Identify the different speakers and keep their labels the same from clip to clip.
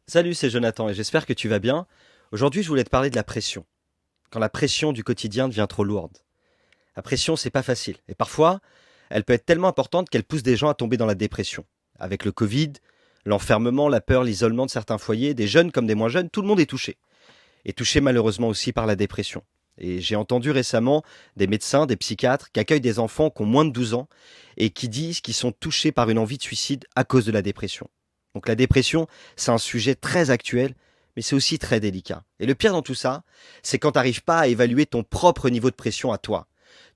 Speaker 1: Salut, c'est Jonathan et j'espère que tu vas bien. Aujourd'hui, je voulais te parler de la pression. Quand la pression du quotidien devient trop lourde. La pression, c'est pas facile. Et parfois, elle peut être tellement importante qu'elle pousse des gens à tomber dans la dépression. Avec le Covid, l'enfermement, la peur, l'isolement de certains foyers, des jeunes comme des moins jeunes, tout le monde est touché. Et touché malheureusement aussi par la dépression. Et j'ai entendu récemment des médecins, des psychiatres qui accueillent des enfants qui ont moins de 12 ans et qui disent qu'ils sont touchés par une envie de suicide à cause de la dépression. Donc la dépression, c'est un sujet très actuel, mais c'est aussi très délicat. Et le pire dans tout ça, c'est quand tu n'arrives pas à évaluer ton propre niveau de pression à toi.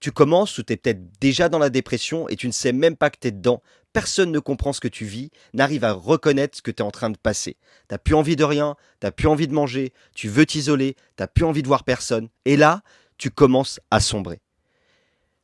Speaker 1: Tu commences ou tu es peut-être déjà dans la dépression et tu ne sais même pas que tu es dedans. Personne ne comprend ce que tu vis, n'arrive à reconnaître ce que tu es en train de passer. T'as plus envie de rien, t'as plus envie de manger, tu veux t'isoler, t'as plus envie de voir personne. Et là, tu commences à sombrer.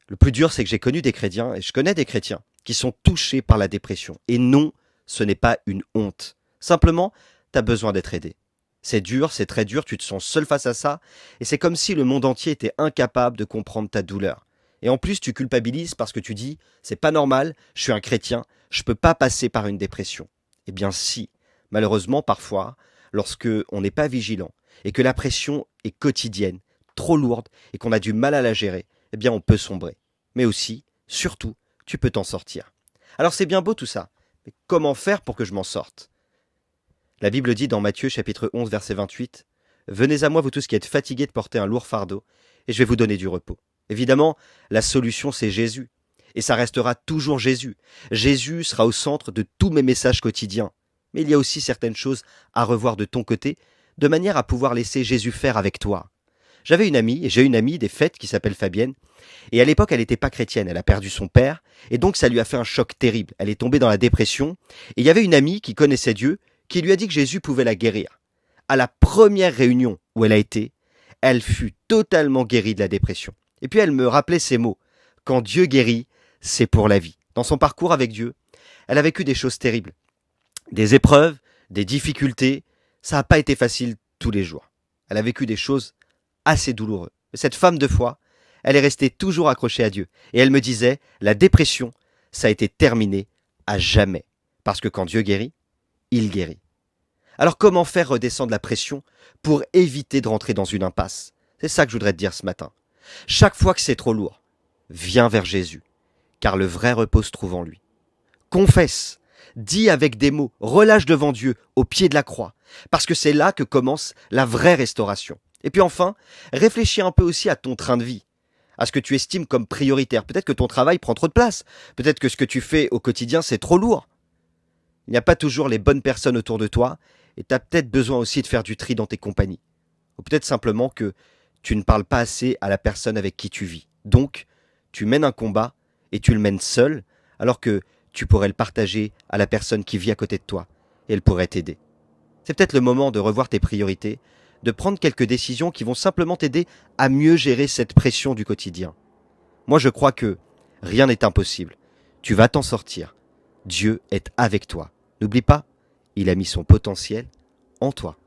Speaker 1: Le plus dur, c'est que j'ai connu des chrétiens, et je connais des chrétiens, qui sont touchés par la dépression. Et non, ce n'est pas une honte. Simplement, t'as besoin d'être aidé. C'est dur, c'est très dur, tu te sens seul face à ça, et c'est comme si le monde entier était incapable de comprendre ta douleur. Et en plus, tu culpabilises parce que tu dis, c'est pas normal, je suis un chrétien, je peux pas passer par une dépression. Eh bien si, malheureusement parfois, lorsque on n'est pas vigilant, et que la pression est quotidienne, trop lourde, et qu'on a du mal à la gérer, eh bien on peut sombrer. Mais aussi, surtout, tu peux t'en sortir. Alors c'est bien beau tout ça, mais comment faire pour que je m'en sorte? La Bible dit dans Matthieu chapitre 11 verset 28, Venez à moi vous tous qui êtes fatigués de porter un lourd fardeau, et je vais vous donner du repos. Évidemment, la solution c'est Jésus, et ça restera toujours Jésus. Jésus sera au centre de tous mes messages quotidiens. Mais il y a aussi certaines choses à revoir de ton côté, de manière à pouvoir laisser Jésus faire avec toi. J'avais une amie, et j'ai une amie des fêtes qui s'appelle Fabienne, et à l'époque elle n'était pas chrétienne, elle a perdu son père, et donc ça lui a fait un choc terrible. Elle est tombée dans la dépression, et il y avait une amie qui connaissait Dieu, qui lui a dit que Jésus pouvait la guérir. À la première réunion où elle a été, elle fut totalement guérie de la dépression. Et puis elle me rappelait ces mots, quand Dieu guérit, c'est pour la vie. Dans son parcours avec Dieu, elle a vécu des choses terribles, des épreuves, des difficultés, ça n'a pas été facile tous les jours. Elle a vécu des choses assez douloureuses. Mais cette femme de foi, elle est restée toujours accrochée à Dieu. Et elle me disait, la dépression, ça a été terminé à jamais. Parce que quand Dieu guérit, il guérit. Alors comment faire redescendre la pression pour éviter de rentrer dans une impasse? C'est ça que je voudrais te dire ce matin. Chaque fois que c'est trop lourd, viens vers Jésus, car le vrai repos se trouve en lui. Confesse, dis avec des mots, relâche devant Dieu, au pied de la croix, parce que c'est là que commence la vraie restauration. Et puis enfin, réfléchis un peu aussi à ton train de vie, à ce que tu estimes comme prioritaire. Peut-être que ton travail prend trop de place, peut-être que ce que tu fais au quotidien c'est trop lourd. Il n'y a pas toujours les bonnes personnes autour de toi, et tu as peut-être besoin aussi de faire du tri dans tes compagnies. Ou peut-être simplement que tu ne parles pas assez à la personne avec qui tu vis. Donc, tu mènes un combat et tu le mènes seul, alors que tu pourrais le partager à la personne qui vit à côté de toi, et elle pourrait t'aider. C'est peut-être le moment de revoir tes priorités, de prendre quelques décisions qui vont simplement t'aider à mieux gérer cette pression du quotidien. Moi, je crois que rien n'est impossible. Tu vas t'en sortir. Dieu est avec toi. N'oublie pas, il a mis son potentiel en toi.